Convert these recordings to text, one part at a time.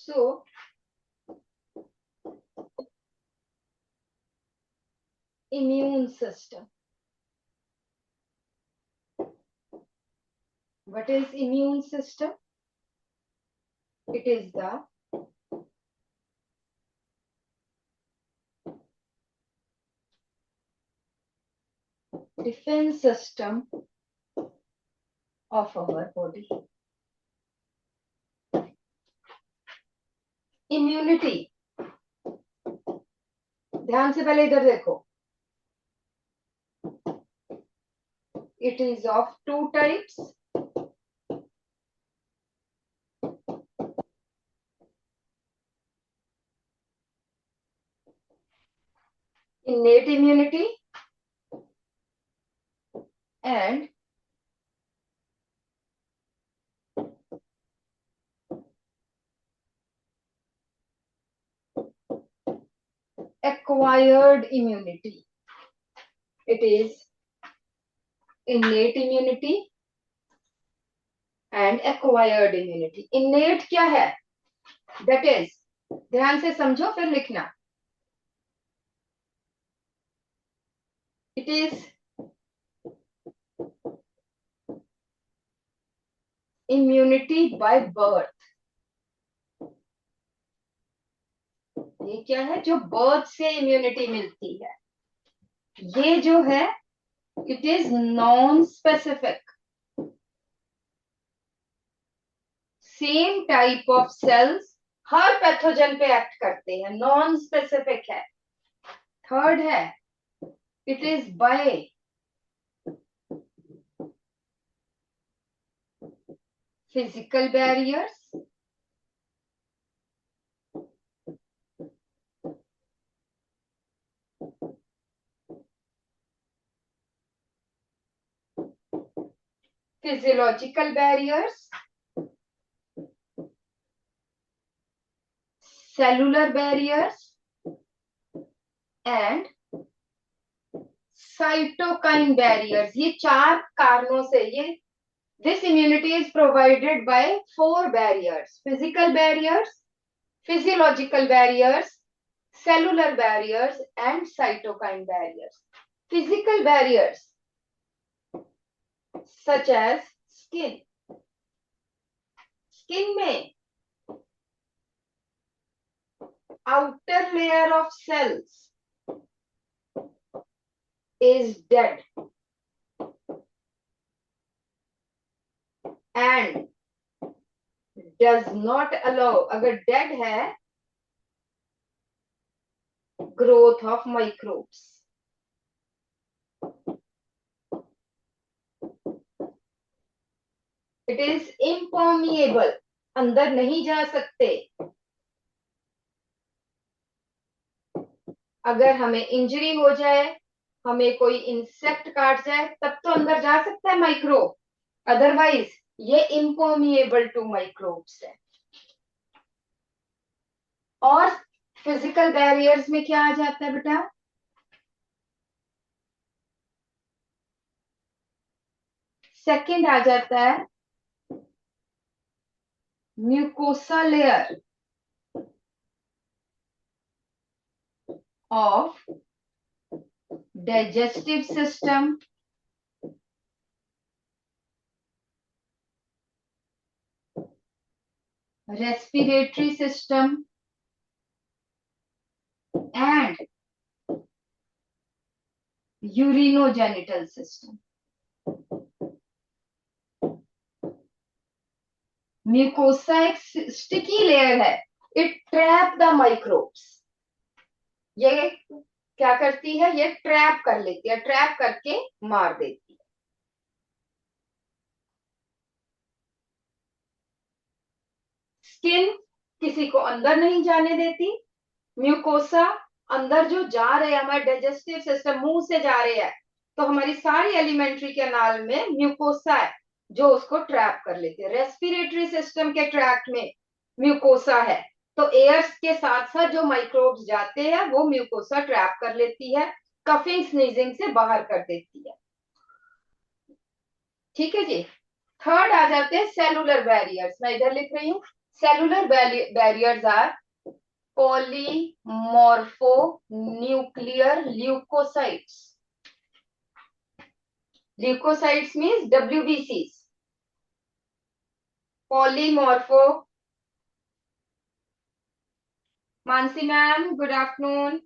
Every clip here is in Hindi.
So immune system. What is immune system? It is the defense system of our body. Immunity. ध्यान से पहले इधर देखो. It is of two types. Innate immunity and acquired immunity. It is innate immunity and acquired immunity. Innate क्या है? That is, ध्यान से समझो फिर लिखना. It is immunity by birth. ये क्या है? जो बर्थ से इम्यूनिटी मिलती है. ये जो है it is non specific. Same type of cells हर पैथोजन पे एक्ट करते हैं. नॉन स्पेसिफिक है. थर्ड है it is by physical barriers. physiological barriers, cellular barriers, and cytokine barriers. ये चार कारणों से ये this immunity is provided by four barriers: physical barriers, physiological barriers, cellular barriers, and cytokine barriers. Physical barriers such as skin. Skin में outer layer of cells is dead and does not allow, अगर dead है, growth of microbes. It is impermeable, अंदर नहीं जा सकते. अगर हमें इंजरी हो जाए, हमें कोई इंसेक्ट काट जाए, तब तो अंदर जा सकता है माइक्रोब. अदरवाइज ये इम्पर्मिएबल टू माइक्रोब्स है. और फिजिकल बैरियर्स में क्या आ जाता है बेटा? सेकंड आ जाता है mucosa layer of digestive system, respiratory system, and urinogenital system. Mucosa एक स्टिकी लेयर है. It trap the microbes. ये क्या करती है? ये ट्रैप कर लेती है. ट्रैप करके मार देती है. स्किन किसी को अंदर नहीं जाने देती. म्यूकोसा अंदर जो जा रहे हैं, हमारे डाइजेस्टिव सिस्टम मुंह से जा रहे हैं, तो हमारी सारी एलिमेंट्री कैनाल में म्यूकोसा है जो उसको ट्रैप कर लेती है. रेस्पिरेटरी सिस्टम के ट्रैक्ट में म्यूकोसा है, तो एयर्स के साथ साथ जो माइक्रोब्स जाते हैं वो म्यूकोसा ट्रैप कर लेती है. कफिंग स्नीजिंग से बाहर कर देती है. ठीक है जी. थर्ड आ जाते हैं सेलुलर बैरियर्स. मैं इधर लिख रही हूँ Cellular barriers are polymorphonuclear leukocytes. Leukocytes means WBCs. Polymorpho. Mansi ma'am, good afternoon.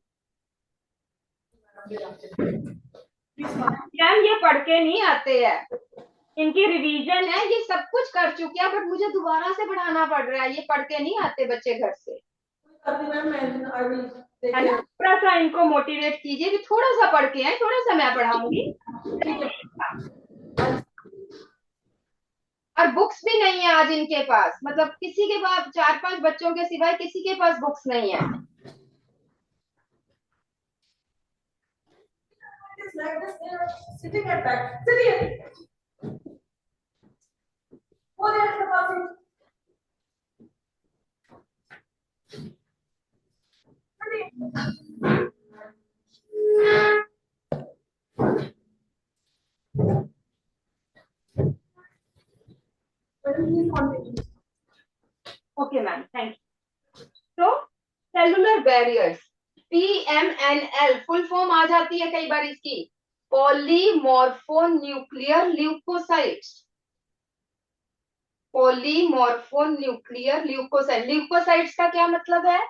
Ma'am ये पढ़ के नहीं आते हैं, इनकी रिवीजन है, ये सब कुछ कर चुके हैं, बट मुझे दोबारा से पढ़ाना पड़ रहा है। ये पढ़ के नहीं आते बच्चे घर से, है ना? थोड़ा सा इनको मोटिवेट कीजिए कि थोड़ा सा पढ़ के आए, थोड़ा सा मैं पढ़ाऊंगी। और बुक्स भी नहीं है आज इनके पास, मतलब किसी के पास, 4-5 बच्चों के सिवाय किसी के पास बुक्स नहीं है। Like this, they are sitting at back. Sit here. Go there at the passage. Okay, ma'am. Thank you. So, cellular barriers. PMNL full form आ जाती है कई बार इसकी, polymorphonuclear leukocytes. Polymorphonuclear leukocyte, leukocytes का क्या मतलब है?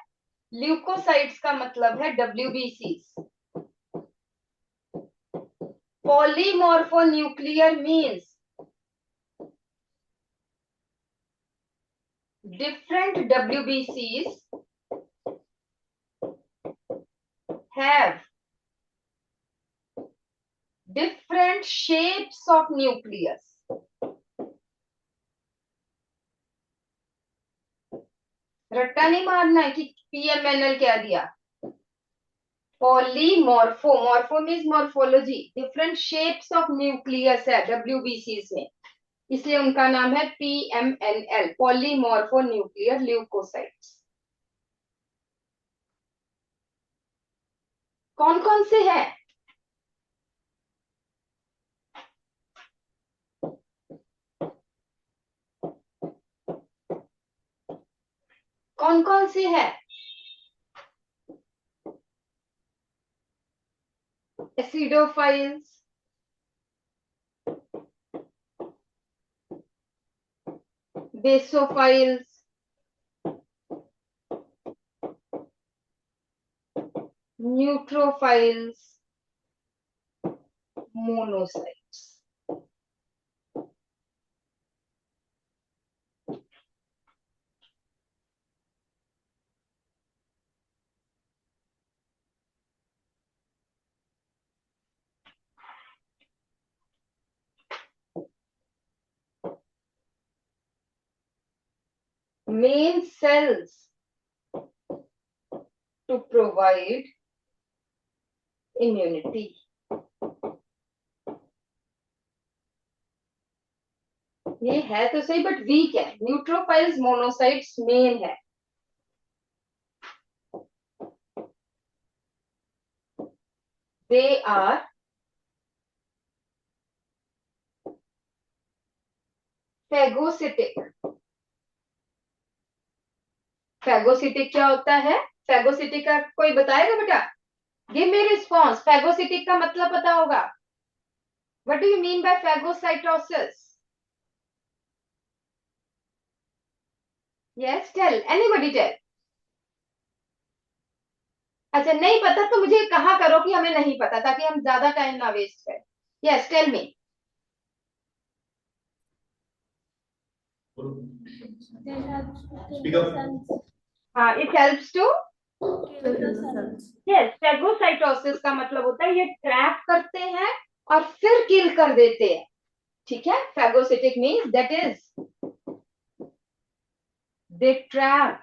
ल्यूकोसाइट्स का मतलब है WBCs। Polymorphonuclear means different WBCs have different shapes of nucleus. रट्टा नहीं मारना है कि PMNL क्या दिया। Polymorpho, morpho means morphology, different shapes of nucleus है WBCs में, इसलिए उनका नाम है PMNL, पॉलीमॉर्फो न्यूक्लियर ल्यूकोसाइट्स। कौन कौन से है? कौन कौन से है? Acidophils, basophils, neutrophils, monocytes. Main cells to provide immunity. ये है तो सही बट वीक है। न्यूट्रोफाइल्स मोनोसाइट्स मेन है। They are phagocytic. फैगोसिटिक क्या होता है? फैगोसिटिक का कोई बताएगा बेटा? Give me response. फैगोसिटिक का मतलब पता होगा। What do you mean by phagocytosis? Yes, tell, anybody tell. अच्छा नहीं पता तो मुझे कहा करो कि हमें नहीं पता, ताकि हम ज्यादा टाइम ना वेस्ट करें। Yes, tell me. हाँ, it helps to, yes, phagocytosis का मतलब होता है ये ट्रैप करते हैं और फिर किल कर देते हैं। ठीक है, phagocytic means that is they trap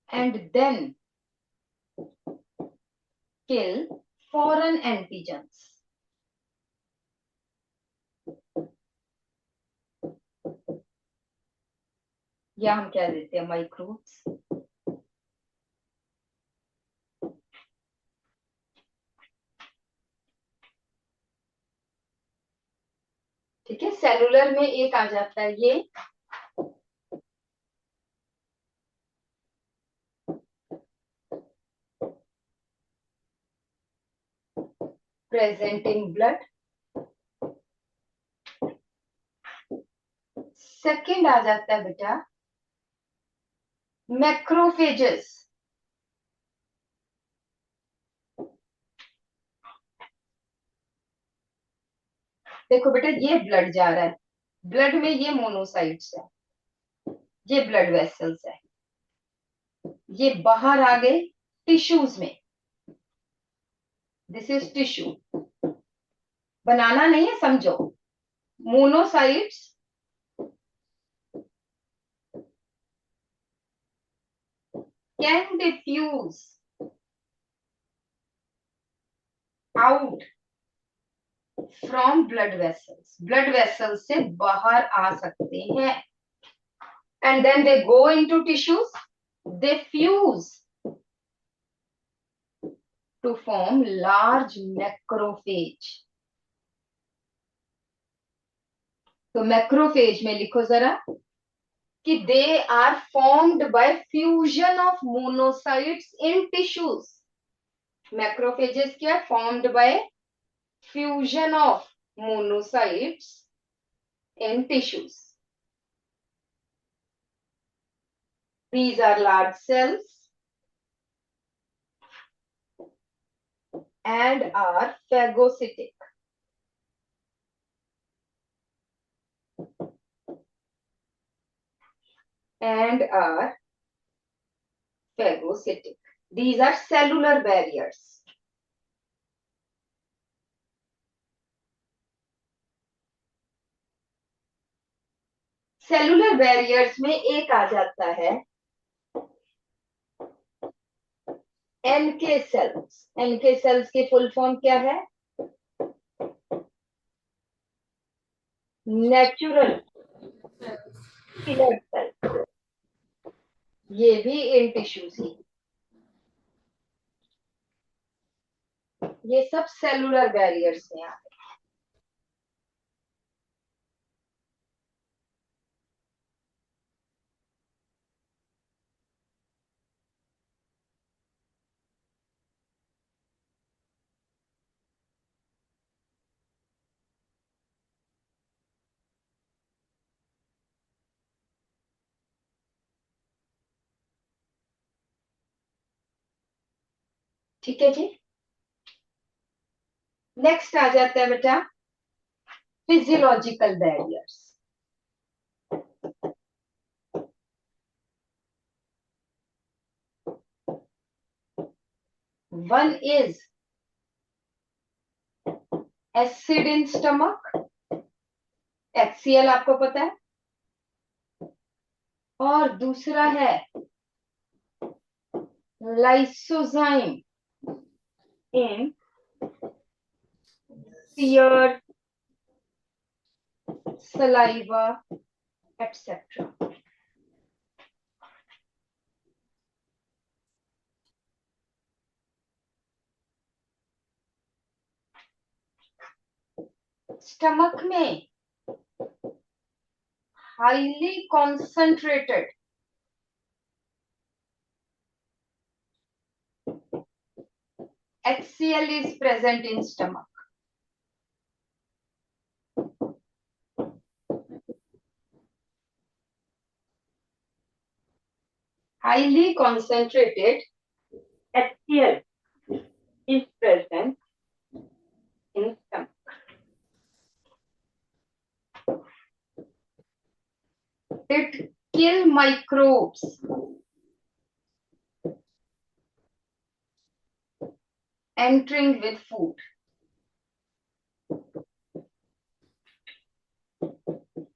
and then kill foreign antigens. या हम क्या देते हैं, माइक्रोब्स। ठीक है, सेलुलर में एक आ जाता है ये प्रेजेंट इन ब्लड। सेकंड आ जाता है बेटा मैक्रोफेजेस। देखो बेटा ये ब्लड जा रहा है, ब्लड में ये मोनोसाइट्स है, ये ब्लड वेसल्स है, ये बाहर आ गए टिश्यूज में, दिस इज टिश्यू। बनाना नहीं है, समझो। Monocytes can diffuse out from blood vessels, blood vessels से बाहर आ सकते हैं, and then they go into tissues, they fuse to form large macrophage. तो मैक्रोफेज में लिखो जरा कि they are formed by fusion of monocytes in tissues. Macrophages क्या है? Formed by fusion of monocytes in tissues. These are large cells and are phagocytic. And are phagocytic. These are cellular barriers. Cellular barriers में एक आ जाता है एनके सेल्स। एनके सेल्स की फुल फॉर्म क्या है? Natural killer cell. ये भी इन टिश्यूज ही, ये सब सेलुलर बैरियर्स में आते हैं। ठीक है जी। नेक्स्ट आ जाता है बेटा physiological barriers. One is acid in stomach, HCl आपको पता है, और दूसरा है लाइसोजाइम इन tears, saliva, etc. स्टमक में highly concentrated HCl is present in stomach. Highly concentrated HCl is present in stomach. It kill microbes entering with food.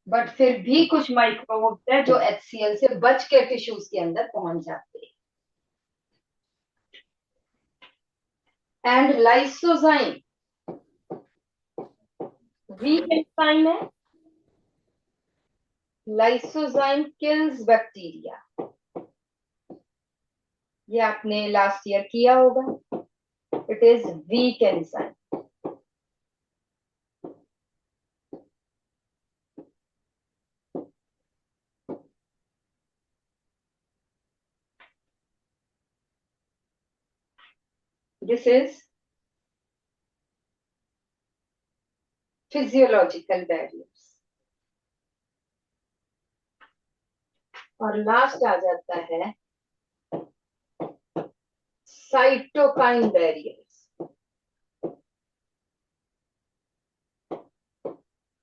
But फिर भी कुछ माइक्रोब्स है जो HCl से बच के टिश्यूज के अंदर पहुंच जाते हैं। एंड लाइसोजाइम वीक एंजाइम है, लाइसोजाइम किल्स बैक्टीरिया। ये आपने लास्ट ईयर किया होगा। It is weak enzyme. This is physiological barriers. और लास्ट आ जाता है cytokine barriers.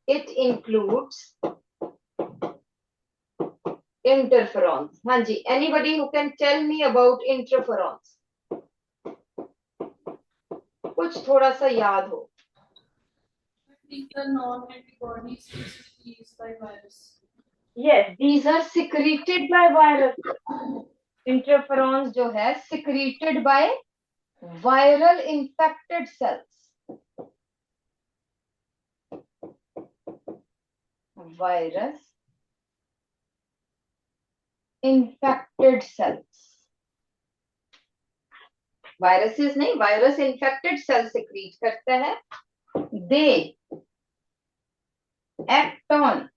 It includes interferons. हाँ जी, anybody who can tell me about interferons, कुछ थोड़ा सा याद हो। The non-antibodies released by virus. Yes, these are secreted by virus. Interferons जो है secreted by viral infected cells. Virus infected cells. Viruses नहीं, virus infected cells secrete करता है. They act on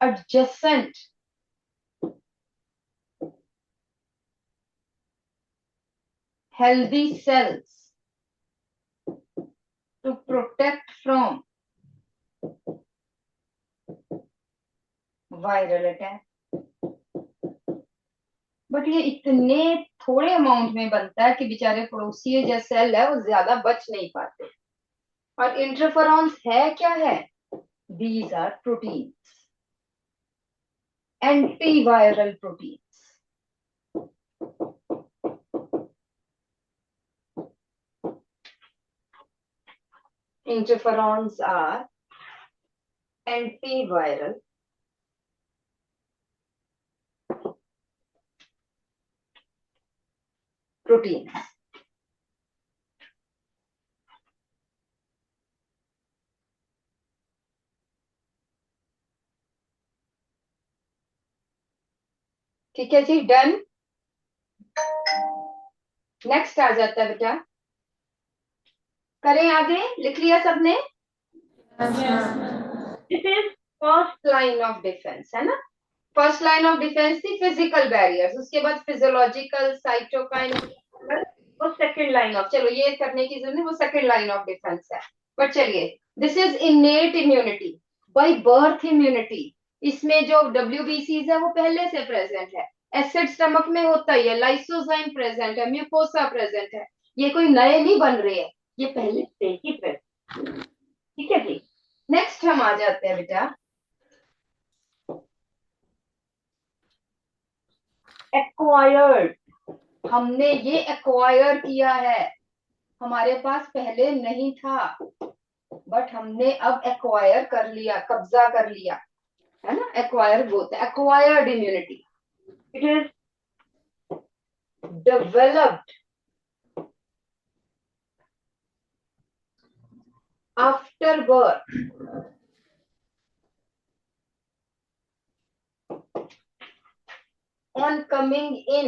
adjacent healthy cells to protect from viral attack. But ये इतने थोड़े अमाउंट में बनता है कि बेचारे पड़ोसी जो सेल है वो ज्यादा बच नहीं पाते। और इंटरफेरॉन्स है क्या है? These are proteins, antiviral proteins. Interferons are antiviral proteins. ठीक है जी, डन। नेक्स्ट आ जाता है बेटा, करें आगे, लिख लिया सबने? This is first line of defence, है ना। फर्स्ट लाइन ऑफ डिफेंस थी फिजिकल बैरियर्स, उसके बाद फिजियोलॉजिकल, साइटोकाइन, वो सेकंड लाइन ऑफ, चलो ये करने की जरूरत नहीं, वो सेकंड लाइन ऑफ डिफेंस है। बट चलिए, this is innate immunity, by birth immunity. इसमें जो WBCs है वो पहले से प्रेजेंट है, एसिड स्टमक में होता ही है, लाइसोजाइम प्रेजेंट है, म्यूकोसा प्रेजेंट है, ये कोई नए नहीं बन रहे हैं, ये पहले से ही प्रेजेंट। ठीक है जी, नेक्स्ट हम आ जाते हैं बेटा एक्वायर्ड। हमने ये एक्वायर किया है, हमारे पास पहले नहीं था, बट हमने अब एक्वायर कर लिया, कब्जा कर लिया, है ना। एक्वायर बोलते हैं, acquired immunity. It is developed after birth on coming in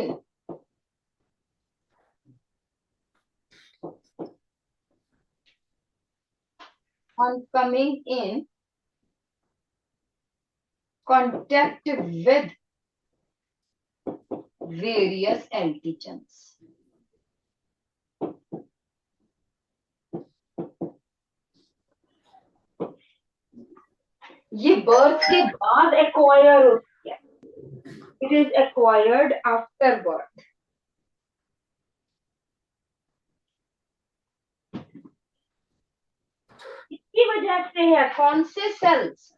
contact with various antigens. ये बर्थ के बाद एक्वायर होती है, it is acquired after birth. इसकी वजह से है, कौन से cells?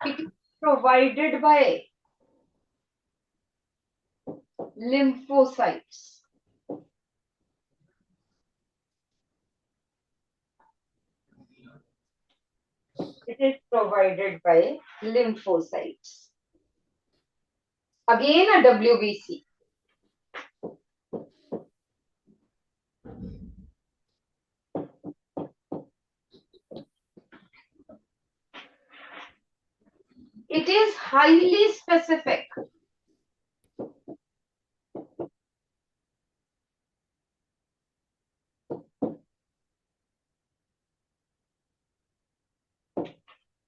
It is provided by lymphocytes. It is provided by lymphocytes. Again a WBC. It is highly specific.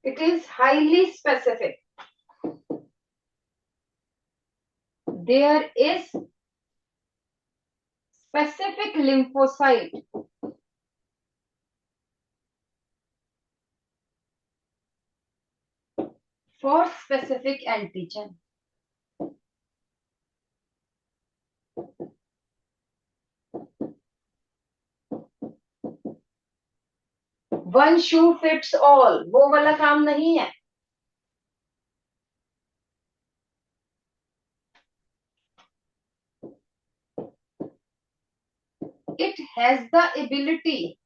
It is highly specific. there is specific lymphocyte for specific antigen. One shoe fits all, वो वाला काम नहीं है. It has the ability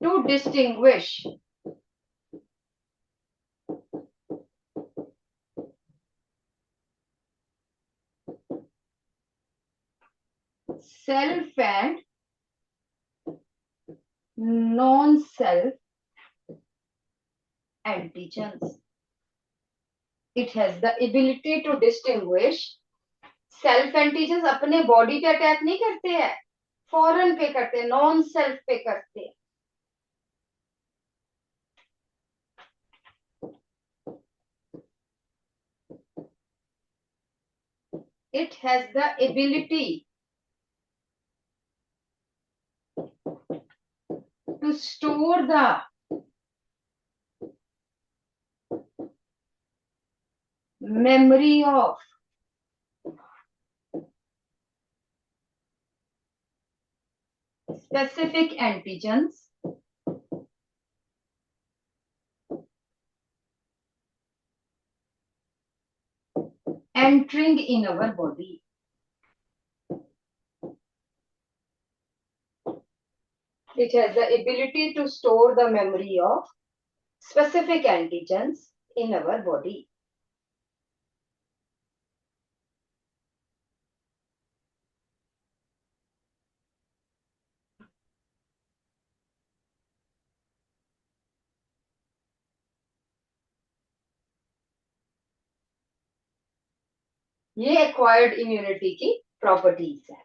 to distinguish self and non-self antigens. It has the ability to distinguish self antigen अपने बॉडी पे अटैक नहीं करते हैं, फॉरेन पे करते हैं, नॉन सेल्फ पे करते हैं. It has the ability to store the memory of specific antigens entering in our body. It has the ability to store the memory of specific antigens in our body. ये एक्वायर्ड इम्यूनिटी की प्रॉपर्टीज है.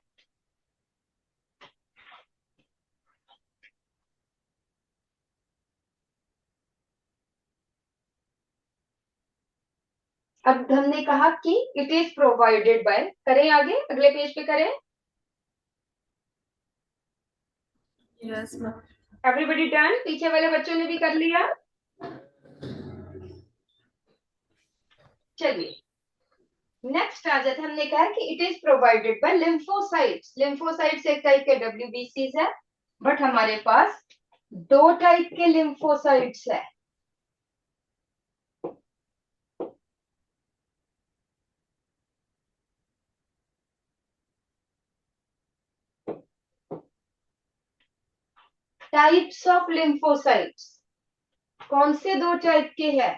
अब हमने कहा कि इट इज प्रोवाइडेड बाय, करें आगे अगले पेज पे करें. Yes, ma'am. Everybody done? पीछे वाले बच्चों ने भी कर लिया. चलिए नेक्स्ट आ जाते. हमने कहा कि it is provided bye lymphocytes. Lymphocytes एक टाइप के WBCs है, बट हमारे पास दो टाइप के लिम्फोसाइट्स है. टाइप्स ऑफ लिम्फोसाइट्स कौन से दो टाइप के हैं?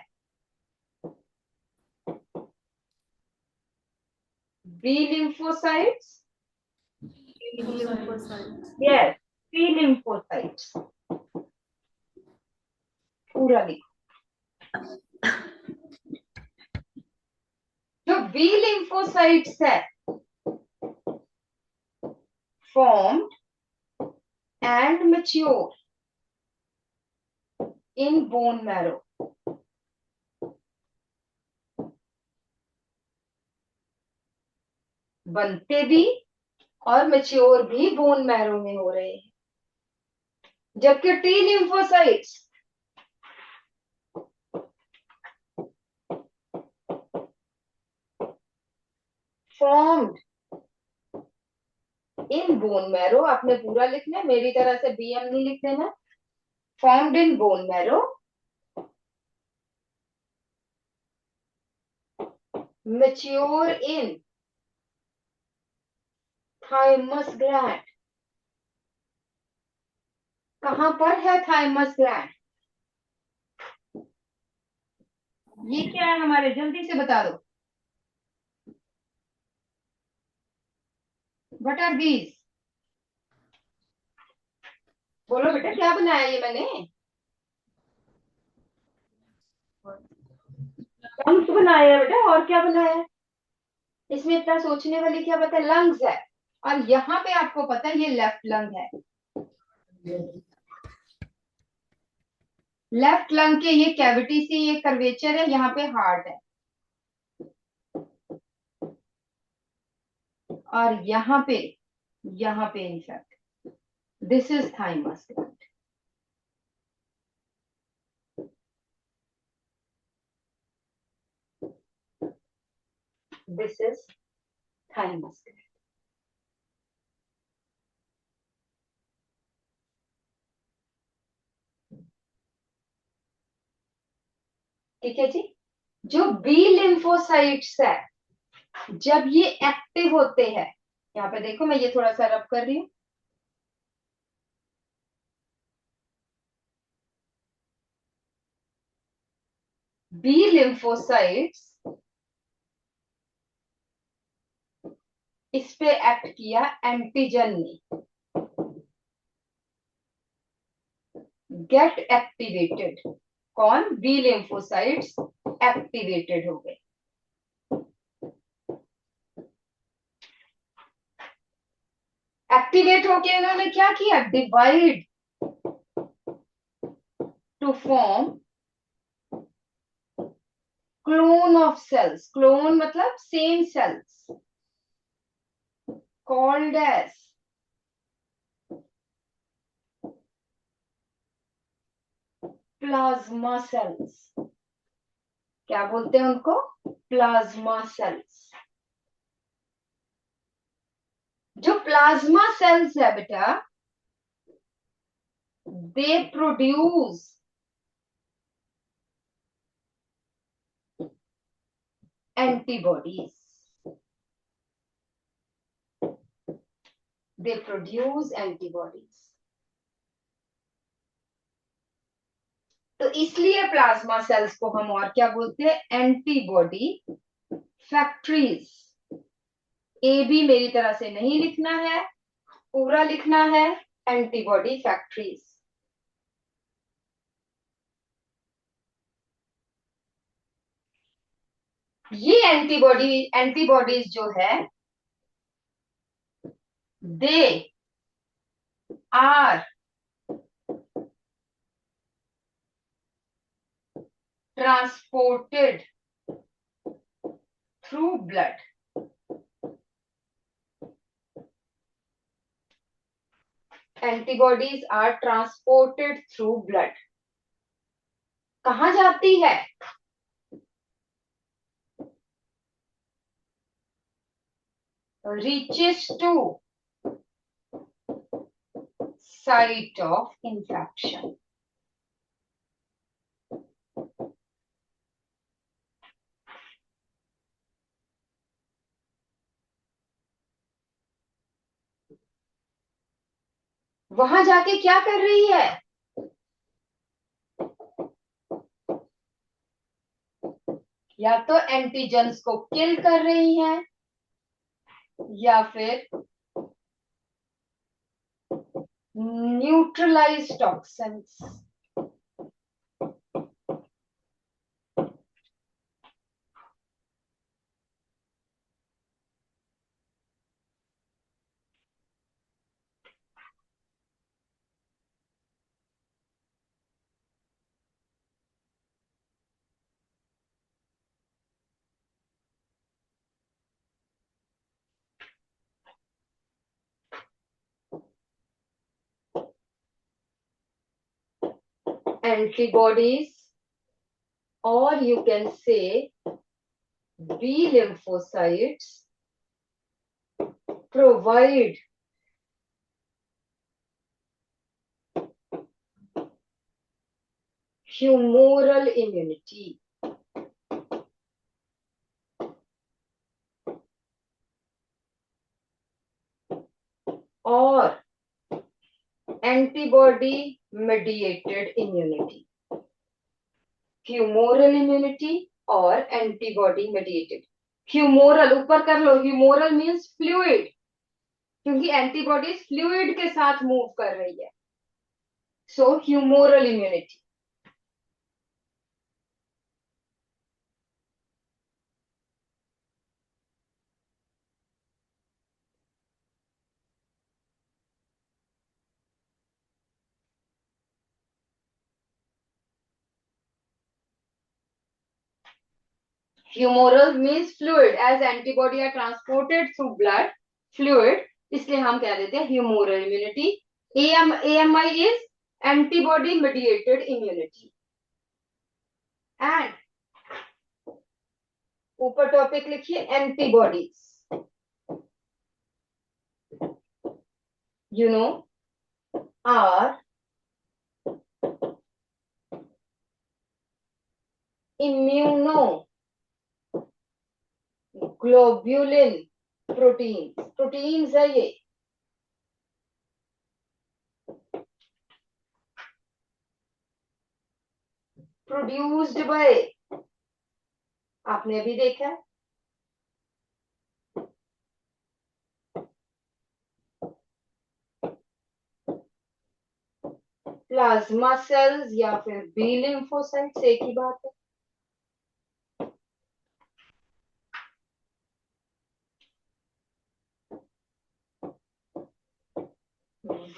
B lymphocytes, Lymphocytes. Yes B lymphocytes. पूरा लिखो. जो बी लिम्फोसाइट्स है formed and mature in bone marrow. बनते भी और मैच्योर भी बोन मैरो में हो रहे हैं. जबकि T lymphocytes formed in bone marrow, आपने पूरा लिखना है, मेरी तरह से BM नहीं लिख देना. Formed in bone marrow, mature in thymus gland. कहां पर है थाइमस ग्लैंड? ये क्या है हमारे, जल्दी से बता दो. What are these? बोलो बेटा, क्या बनाया ये मैंने? लंग्स बनाया है बेटा, और क्या बनाया है? इसमें इतना सोचने वाली क्या पता है? लंग्स है. और यहाँ पे आपको पता है ये लेफ्ट लंग है. लेफ्ट लंग के ये कैविटी से ये कर्वेचर है, यहाँ पे हार्ट है, और यहाँ पे in fact this is thymus gland. This is thymus gland. ठीक है जी। जो बी लिम्फोसाइट्स है, जब ये एक्टिव होते हैं, यहाँ पे देखो मैं ये थोड़ा सा रब कर रही हूँ, बी लिम्फोसाइट्स इस पे एक्ट किया एंटीजन ने, गेट एक्टिवेटेड। कौन? बी लिम्फोसाइट्स एक्टिवेटेड हो गए। एक्टिवेट होके उन्होंने क्या किया? Divide to form clone of cells. Clone मतलब same cells, called as plasma cells. क्या बोलते हैं उनको? Plasma cells. जो प्लाज्मा सेल्स है बेटा, they produce antibodies. They produce antibodies. तो इसलिए प्लाज्मा सेल्स को हम और क्या बोलते हैं? Antibody factories. ए भी मेरी तरह से नहीं लिखना है, पूरा लिखना है एंटीबॉडी फैक्ट्रीज। ये एंटीबॉडीज जो है, they are transported through blood. Antibodies are transported through blood. कहां जाती है? Reaches to site of infection. वहां जाके क्या कर रही है? या तो एंटीजेंस को किल कर रही है, या फिर neutralize toxins. Antibodies, or you can say B lymphocytes, provide humoral immunity. Or antibody mediated immunity. Humoral immunity और antibody mediated. Humoral ऊपर कर लो, humoral means fluid, क्योंकि एंटीबॉडीज फ्लूइड के साथ मूव कर रही है, so humoral immunity. Humoral means fluid, as antibody are transported through blood fluid, इसलिए हम कह देते हैं humoral immunity. AMI is antibody mediated immunity. And ऊपर टॉपिक लिखिए एंटीबॉडीज. आर इम्यूनोग्लोब्युलिन प्रोटीन्स है ये. प्रोड्यूस्ड बाय, आपने अभी देखा है, प्लाज्मा सेल्स या फिर बी लिम्फोसाइट्स, एक ही बात है.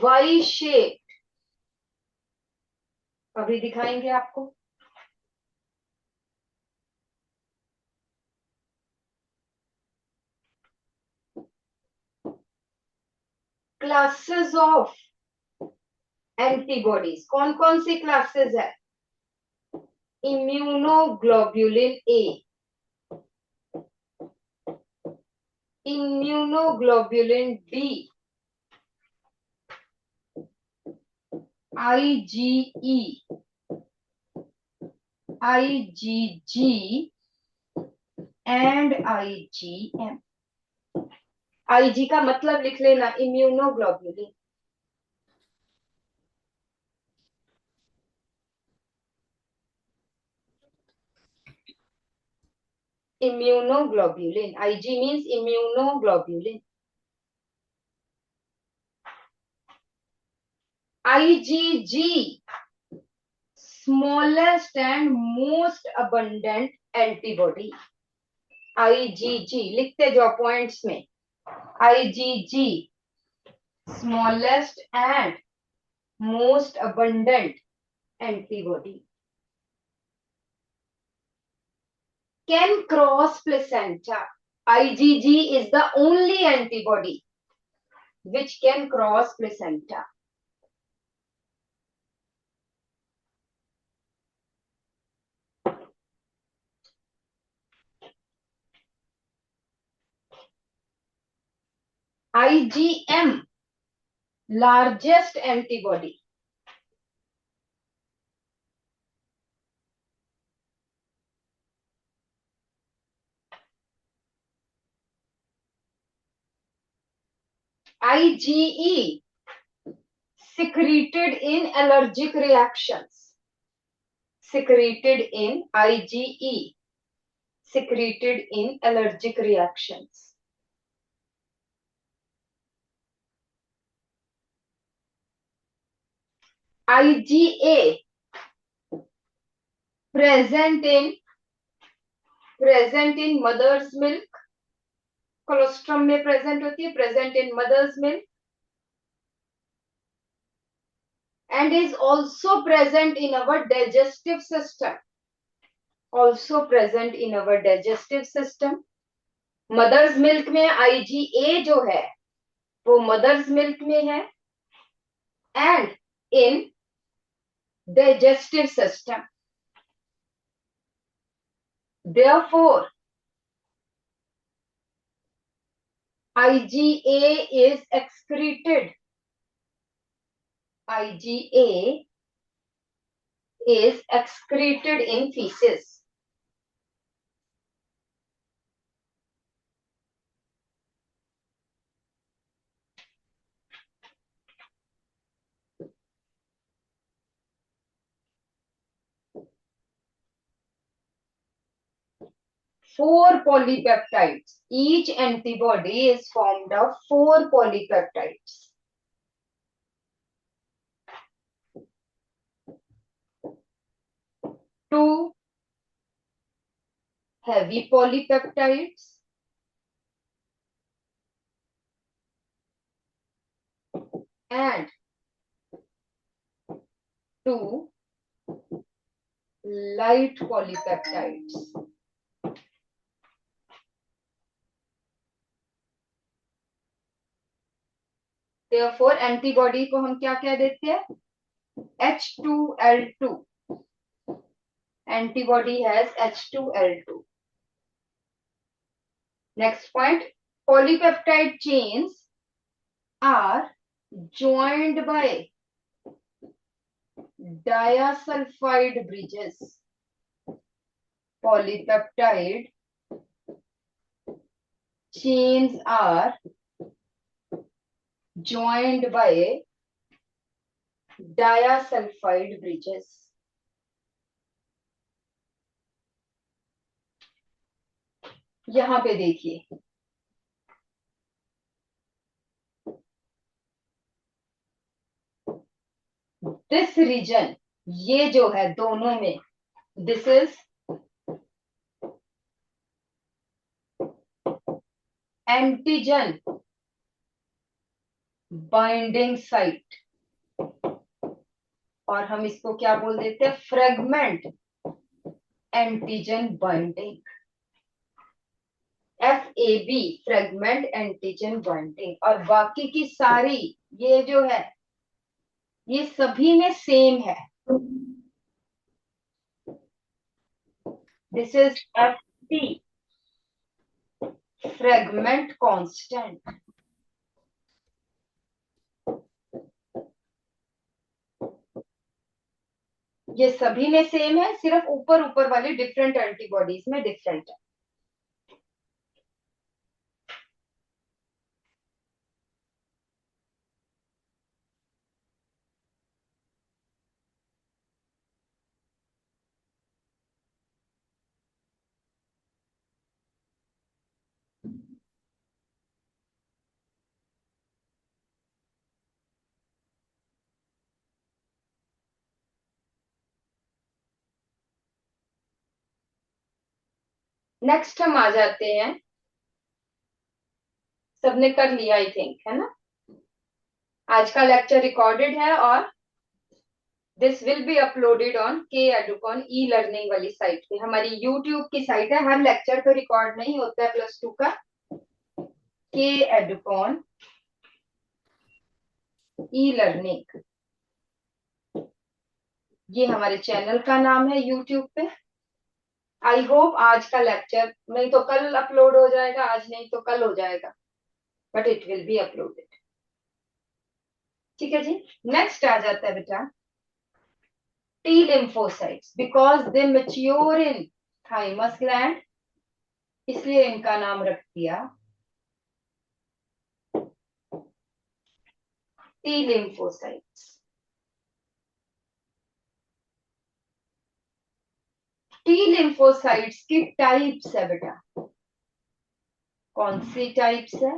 वाई शेप अभी दिखाएंगे आपको. क्लासेस ऑफ एंटीबॉडीज, कौन कौन सी क्लासेस है? Immunoglobulin A, immunoglobulin D, IgE, IgG and IgM. IG का मतलब लिख लेना, immunoglobulin. Immunoglobulin. Ig means immunoglobulin. IgG, smallest and most abundant antibody. IgG लिखते जाओ पॉइंट्स में. IgG, smallest and most abundant antibody. Can cross placenta. IgG is the only antibody which can cross placenta. IgM, largest antibody. IgE, secreted in allergic reactions. Secreted in IgE, secreted in allergic reactions. IgA, present in mother's milk. Colostrum में प्रेजेंट होती है, present in mother's milk, and is also present in our digestive system. Also present in our digestive system. Mother's milk में IgA जो है वो मदर्स मिल्क में है, and in digestive system. Therefore, IgA is excreted. IgA is excreted in feces. Four polypeptides. Each antibody is formed of 4 polypeptides. Two heavy polypeptides and 2 light polypeptides. Therefore antibody को हम क्या कह देते हैं? H2L2. Antibody has H2L2. Next point, polypeptide chains are joined by disulfide bridges. Polypeptide chains are joined by disulfide bridges. यहां पे देखिए, दिस रीजन, ये जो है दोनों में, this is antigen binding site, और हम इसको क्या बोल देते हैं? Fragment antigen binding, FAB, fragment antigen binding. और बाकी की सारी ये जो है, ये सभी में सेम है। This is FT, fragment constant. ये सभी में सेम है, सिर्फ ऊपर ऊपर वाली डिफरेंट एंटीबॉडीज में डिफरेंट है। नेक्स्ट हम आ जाते हैं, सबने कर लिया आई थिंक, है ना? आज का लेक्चर रिकॉर्डेड है और this will be uploaded on के एडुकॉन ई लर्निंग वाली साइट पे। हमारी यूट्यूब की साइट है, हर लेक्चर तो रिकॉर्ड नहीं होता है +2 का। के एडुकॉन ई लर्निंग, ये हमारे चैनल का नाम है यूट्यूब पे। आई होप आज का लेक्चर, नहीं तो कल अपलोड हो जाएगा, आज नहीं तो कल हो जाएगा, but it will be uploaded. ठीक है जी। नेक्स्ट आ जाता है बेटा T lymphocytes, because they mature in thymus gland, इसलिए इनका नाम रख दिया T lymphocytes। T lymphocytes की टाइप्स है बेटा, कौन सी टाइप्स है?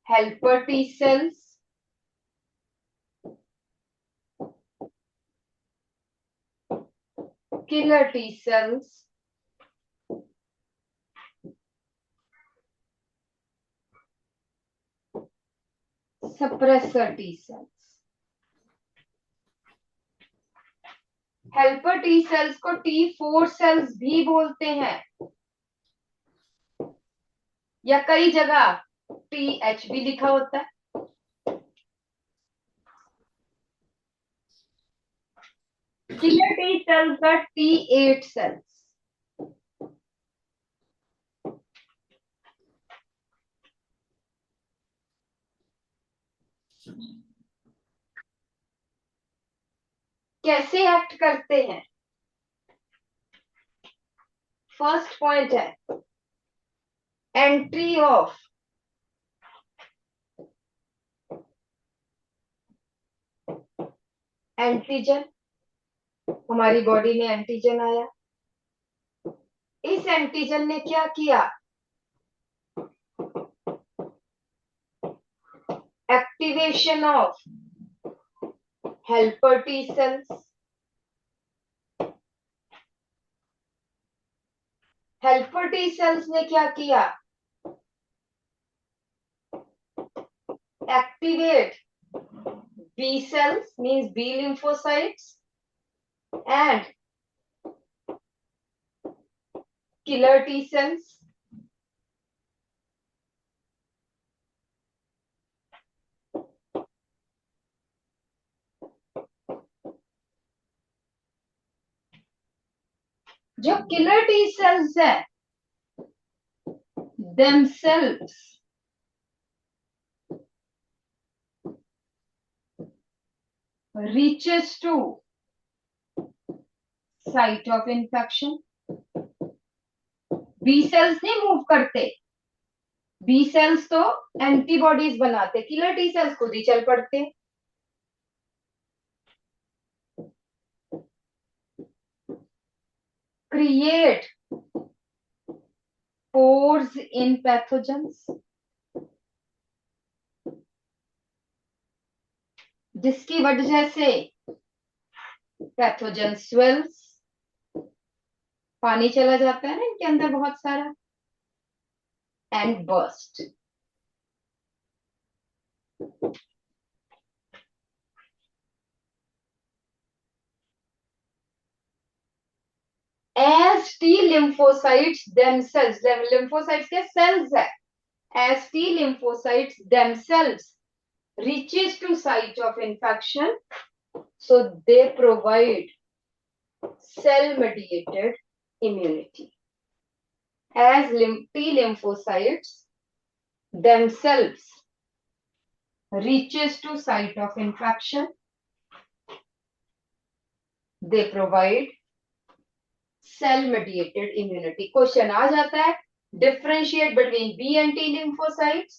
Helper T sales, killer T sales, suppressor T cells. Helper T sales को T4 सेल्स भी बोलते हैं, या कई जगह TH भी लिखा होता है। किलर टी सेल्स का T8 सेल्स। कैसे एक्ट करते हैं? फर्स्ट पॉइंट है एंट्री ऑफ एंटीजन, हमारी बॉडी में एंटीजन आया, इस एंटीजन ने क्या किया? Activation of helper T cells. Helper T cells ने क्या किया? Activate B cells, means B lymphocytes, and killer T cells. Killer T cells है themselves reaches to site of infection. B cells नहीं मूव करते, बी सेल्स तो एंटीबॉडीज बनाते, किलर टी सेल्स खुद ही चल पड़ते. क्रिएट pores in pathogens, जिसकी वजह से पैथोजन स्वेल्स, पानी चला जाता है ना इनके अंदर बहुत सारा, and burst. as T lymphocytes themselves, lymphocytes के cells है, as T lymphocytes themselves reaches to site of infection, so they provide cell mediated immunity. As T lymphocytes themselves reaches to site of infection, they provide cell mediated immunity. Question आ जाता है differentiate between B and T lymphocytes.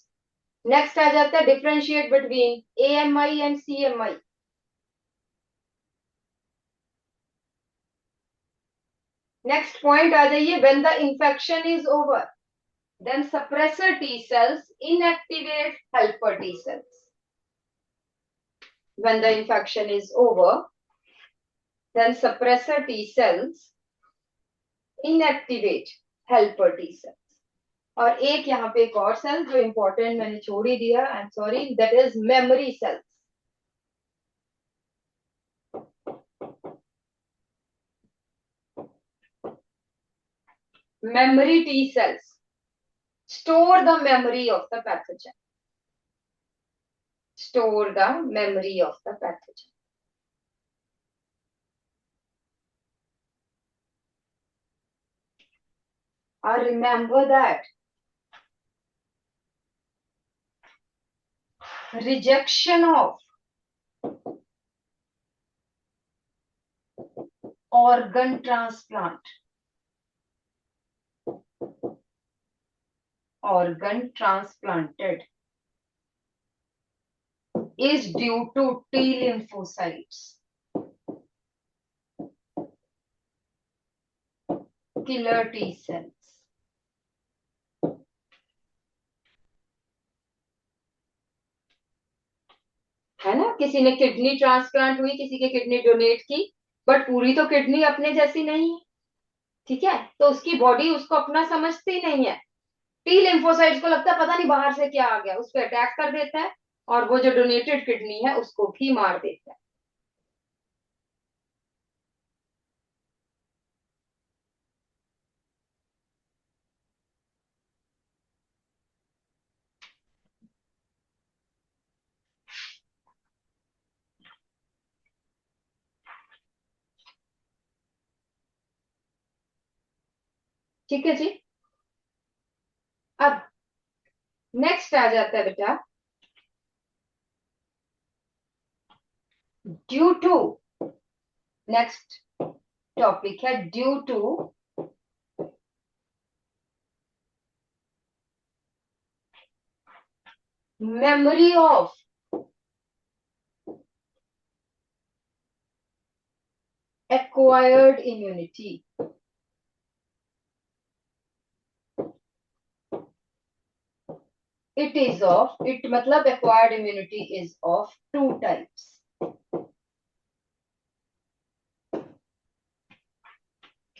Next आ जाता है differentiate between AMI and CMI. Next point आ जाइए, when the infection is over then suppressor T cells inactivate helper T cells. When the infection is over, then suppressor T cells inactivate helper T cells. और एक यहाँ पे एक और सेल जो इंपॉर्टेंट मैंने छोड़ ही दिया, I am sorry, that is memory cells. memory T cells store the memory of the pathogen. Store the memory of the pathogen. I remember that rejection of organ transplant, organ transplanted, is due to T lymphocytes, killer T cells. है ना, किसी ने किडनी ट्रांसप्लांट हुई, किसी की किडनी डोनेट की, बट पूरी तो किडनी अपने जैसी नहीं है, ठीक है, तो उसकी बॉडी उसको अपना समझती नहीं है. टी लिम्फोसाइट्स को लगता है पता नहीं बाहर से क्या आ गया, उस पर अटैक कर देता है और वो जो डोनेटेड किडनी है उसको भी मार देता है. ठीक है जी. अब नेक्स्ट आ जाता है बेटा, ड्यू टू, नेक्स्ट टॉपिक है due to memory of acquired immunity. It is of, it मतलब acquired immunity is of two types.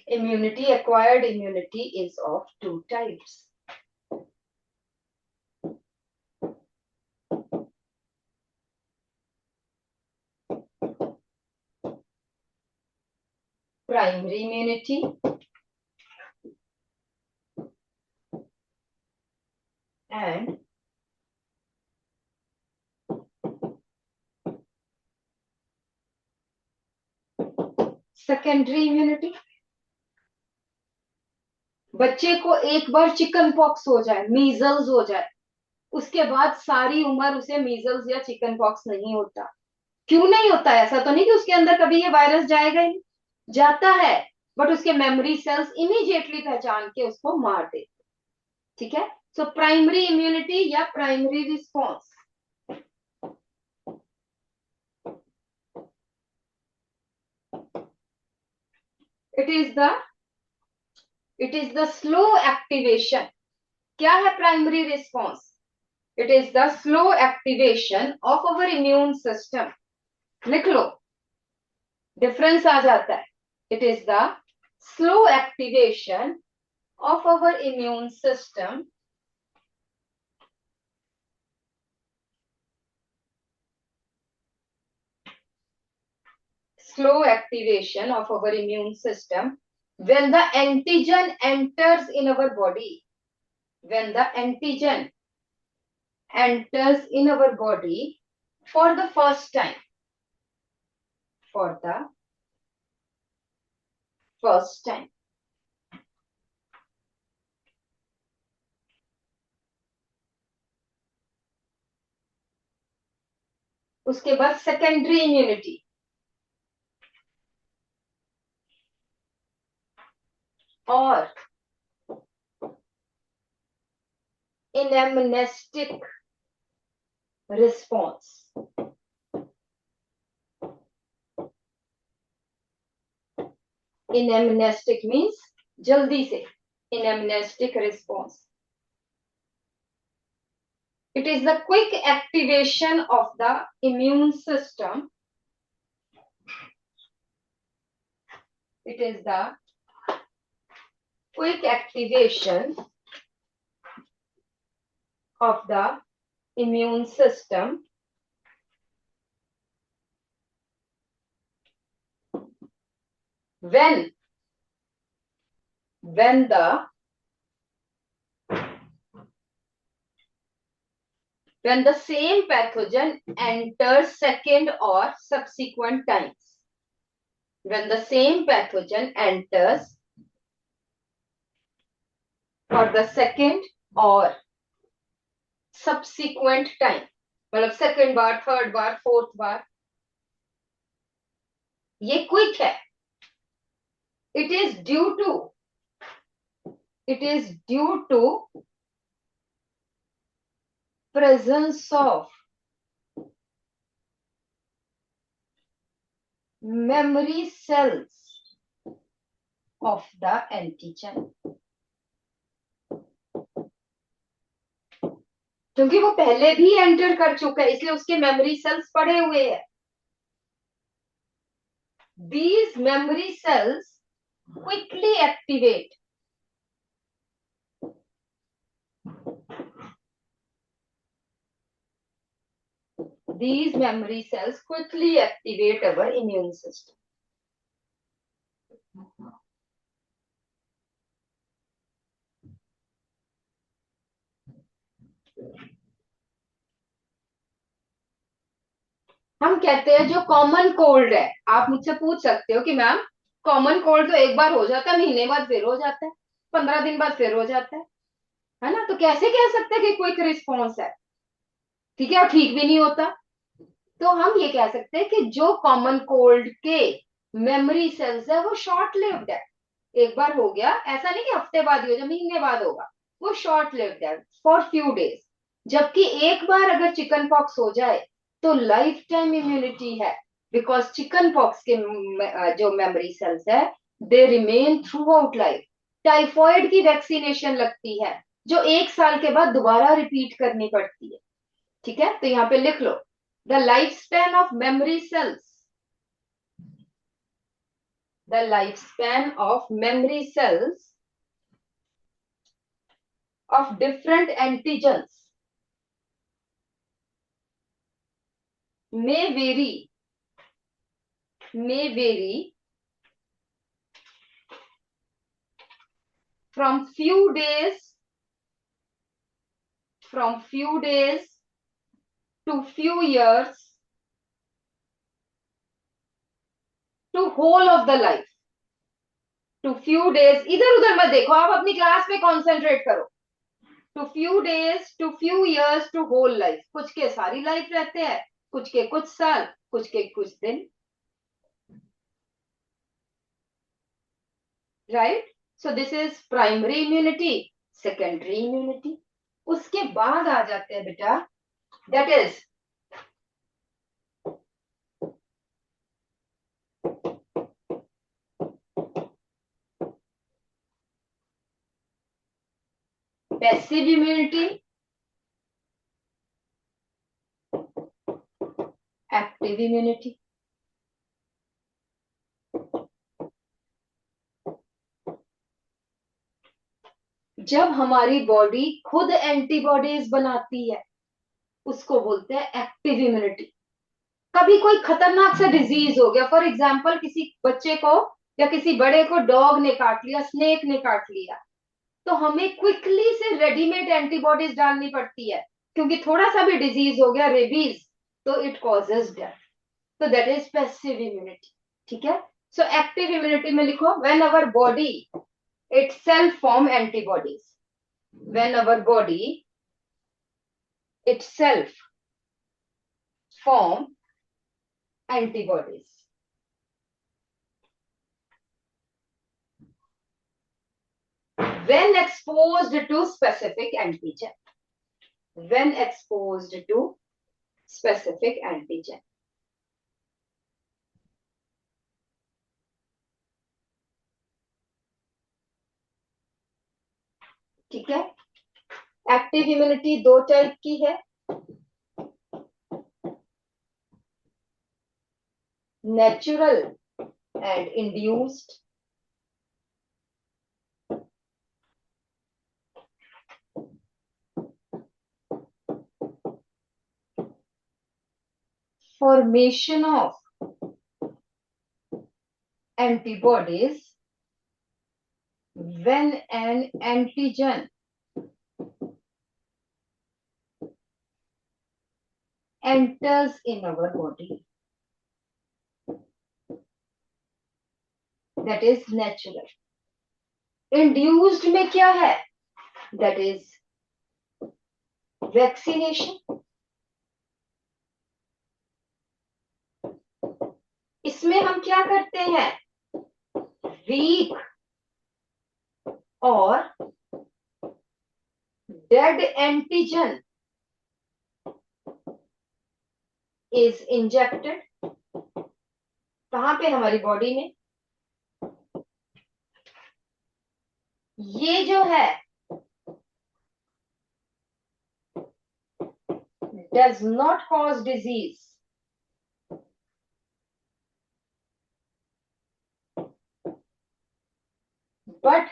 Immunity, acquired immunity is of two types. Primary immunity and secondary immunity. बच्चे को एक बार चिकन पॉक्स हो जाए, मीजल्स हो जाए, उसके बाद सारी उम्र उसे मीजल्स या चिकन पॉक्स नहीं होता। क्यों नहीं होता? ऐसा तो नहीं कि उसके अंदर कभी ये वायरस जाएगा ही नहीं, जाता है, बट उसके मेमोरी सेल्स इमीडिएटली पहचान के उसको मार देते। ठीक है, सो प्राइमरी इम्यूनिटी या primary response, it is the slow activation. क्या है primary response? It is the slow activation of our immune system. लिख लो, डिफरेंस आ जाता है। It is the slow activation of our immune system slow activation of our immune system when the antigen enters in our body. When the antigen enters in our body for the first time. For the first time. उसके बाद सेकेंडरी इम्यूनिटी, और इनएमनेस्टिक रिस्पॉन्स। इनएमनेस्टिक मीन्स जल्दी से, इनएमनेस्टिक response. It is the quick activation of the immune system. It is the quick activation of the immune system when the same pathogen enters second or subsequent times. When the same pathogen enters for the second or subsequent time, मतलब सेकेंड बार, थर्ड बार, फोर्थ बार, ये क्विक है। It is due to presence of memory cells of the antigen. क्योंकि वो पहले भी एंटर कर चुका है, इसलिए उसके मेमोरी सेल्स पड़े हुए हैं। These memory cells quickly activate our immune system. हम कहते हैं जो कॉमन कोल्ड है, आप मुझसे पूछ सकते हो कि मैम कॉमन कोल्ड तो एक बार हो जाता है, महीने बाद फिर हो जाता है, 15 दिन बाद फिर हो जाता है ना? तो कैसे कह सकते हैं कि क्विक रिस्पॉन्स है? ठीक है, और ठीक भी नहीं होता। तो हम ये कह सकते हैं कि जो कॉमन कोल्ड के मेमोरी सेल्स है वो शॉर्ट लिव्ड है। एक बार हो गया, ऐसा नहीं कि हफ्ते बाद ही हो जाए, महीने बाद होगा, वो शॉर्ट लिव्ड है, फॉर फ्यू डेज। जबकि एक बार अगर चिकन पॉक्स हो जाए तो लाइफ टाइम इम्यूनिटी है, बिकॉज चिकन पॉक्स के जो मेमोरी सेल्स है they remain through out life. Typhoid की वैक्सीनेशन लगती है जो 1 साल के बाद दोबारा रिपीट करनी पड़ती है। ठीक है, तो यहाँ पे लिख लो, the life span of memory cells, the lifespan of memory cells of different antigens may vary from few days to few years to whole of the life. To few days, इधर उधर मत देखो, आप अपनी क्लास में कॉन्सेंट्रेट करो। To few days, to few years, to whole life, कुछ के सारी लाइफ रहते हैं, कुछ के कुछ साल, कुछ के कुछ दिन, right. So this is primary immunity, secondary immunity. उसके बाद आ जाते हैं बेटा, that is passive immunity, active immunity. जब हमारी बॉडी खुद एंटीबॉडीज बनाती है उसको बोलते हैं एक्टिव इम्यूनिटी। कभी कोई खतरनाक सा डिजीज हो गया, फॉर एग्जाम्पल किसी बच्चे को या किसी बड़े को डॉग ने काट लिया, स्नेक ने काट लिया, तो हमें क्विकली से रेडीमेड एंटीबॉडीज डालनी पड़ती है, क्योंकि थोड़ा सा भी डिजीज हो गया, रेबीज, तो इट कॉजेज डेथ। तो दैट इज पैसिव इम्यूनिटी, ठीक है। सो एक्टिव इम्यूनिटी में लिखो, when our body itself form antibodies, when our body itself form antibodies, when exposed to specific antigen, when exposed to specific antigen। ठीक है। एक्टिव इम्यूनिटी दो टाइप की है, natural and induced. Formation of antibodies when an antigen enters in our body, that is natural। Induced में क्या है, दैट इज वैक्सीनेशन। इसमें हम क्या करते हैं, वीक और डेड एंटीजन इज इंजेक्टेड, कहां पे, हमारी बॉडी में। ये जो है does not cause disease, but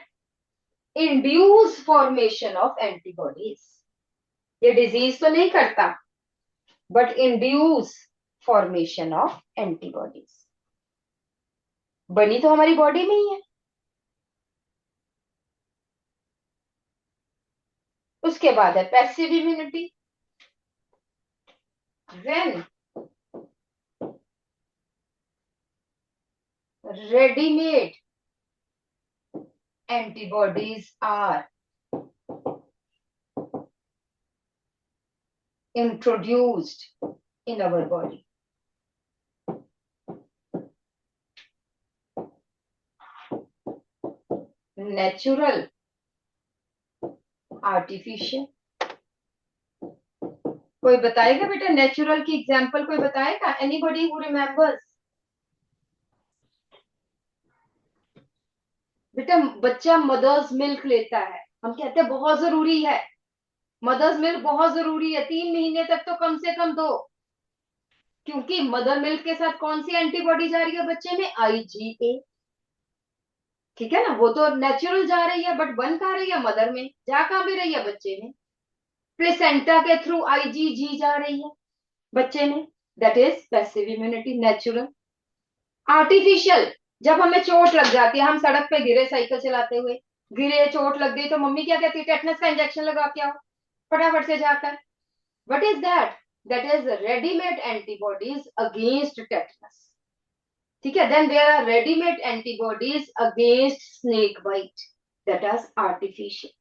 induce formation of antibodies. ये डिजीज तो नहीं करता, but induce formation of antibodies. बनी तो हमारी बॉडी में ही है। उसके बाद है passive immunity, when readymade antibodies are introduced in our body। Natural, artificial. कोई बताएगा बेटा नेचुरल की एग्जांपल, कोई बताएगा, एनीबॉडी हु रिमेंबर्स। बेटा बच्चा मदर्स मिल्क लेता है, हम कहते हैं बहुत जरूरी है, मदर्स मिल्क बहुत जरूरी है, 3 महीने तक तो कम से कम दो, क्योंकि मदर मिल्क के साथ कौन सी एंटीबॉडी जा रही है बच्चे में, आईजीए। ठीक है ना, वो तो नेचुरल जा रही है, बट बन कहाँ रही है, मदर में। जा कहाँ भी रही है, बच्चे में। प्लेसेंटा के थ्रू आईजीजी जा रही है बच्चे में, that is passive immunity, natural. Artificial, जब हमें चोट लग जाती है, हम सड़क पे गिरे साइकिल चलाते हुए, गिरे, चोट लग गई, तो मम्मी क्या कहती है, टेटनस का इंजेक्शन लगा के आओ फटाफट से जाकर। What is that, that is readymade antibodies against tetanus. ठीक है. Then there are readymade antibodies against snake bite, that is artificial.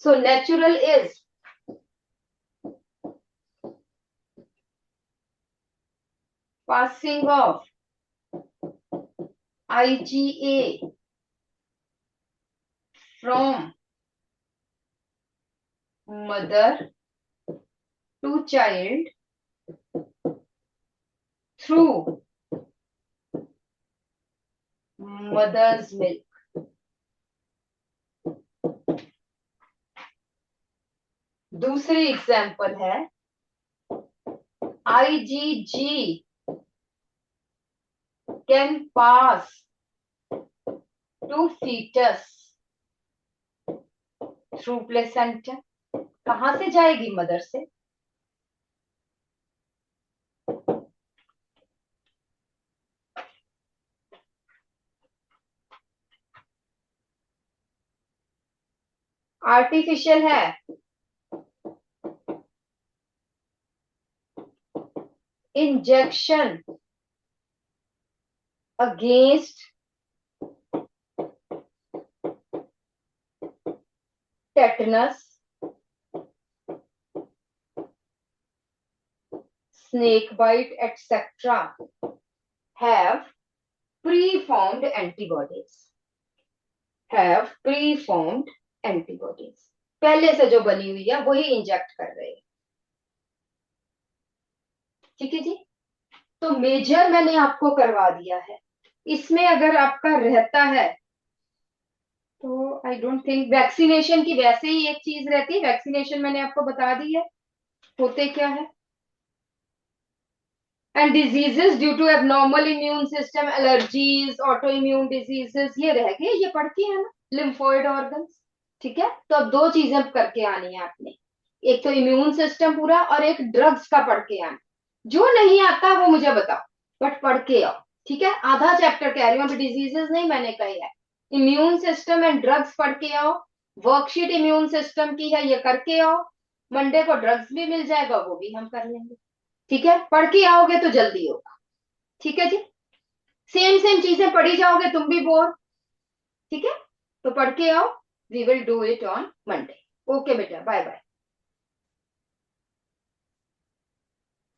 So natural is passing of IgA from mother to child through mother's milk. दूसरी एग्जाम्पल है IgG can pass to fetus through placenta. कहां से जाएगी? मदर से. आर्टिफिशियल है. Injection against tetanus, snake bite, etc. have preformed antibodies. Have preformed antibodies. पहले से जो बनी हुई है वही इंजेक्ट कर रहे हैं. ठीक है जी. तो मेजर मैंने आपको करवा दिया है. इसमें अगर आपका रहता है तो आई डोंट थिंक वैक्सीनेशन की वैसे ही एक चीज रहती है. वैक्सीनेशन मैंने आपको बता दी है होते क्या है. And diseases due to abnormal immune system, allergies, auto immune diseases, ये रह गए. ये पढ़ के है ना, लिम्फोइड ऑर्गन्स. ठीक है. तो अब दो चीजें करके आनी है आपने. एक तो इम्यून सिस्टम पूरा और एक ड्रग्स का पढ़ के आना. जो नहीं आता वो मुझे बताओ, बट पढ़ के आओ. ठीक है. आधा चैप्टर कह रही हूँ, अभी डिजीजेस नहीं मैंने कही है. इम्यून सिस्टम एंड ड्रग्स पढ़ के आओ. वर्कशीट इम्यून सिस्टम की है, ये करके आओ. मंडे को ड्रग्स भी मिल जाएगा, वो भी हम कर लेंगे. ठीक है. पढ़ के आओगे तो जल्दी होगा. ठीक है जी. सेम सेम चीजें पढ़ी जाओगे तुम भी बोर. ठीक है. तो पढ़ के आओ. We will do it on Monday. Okay बेटा, बाय बाय.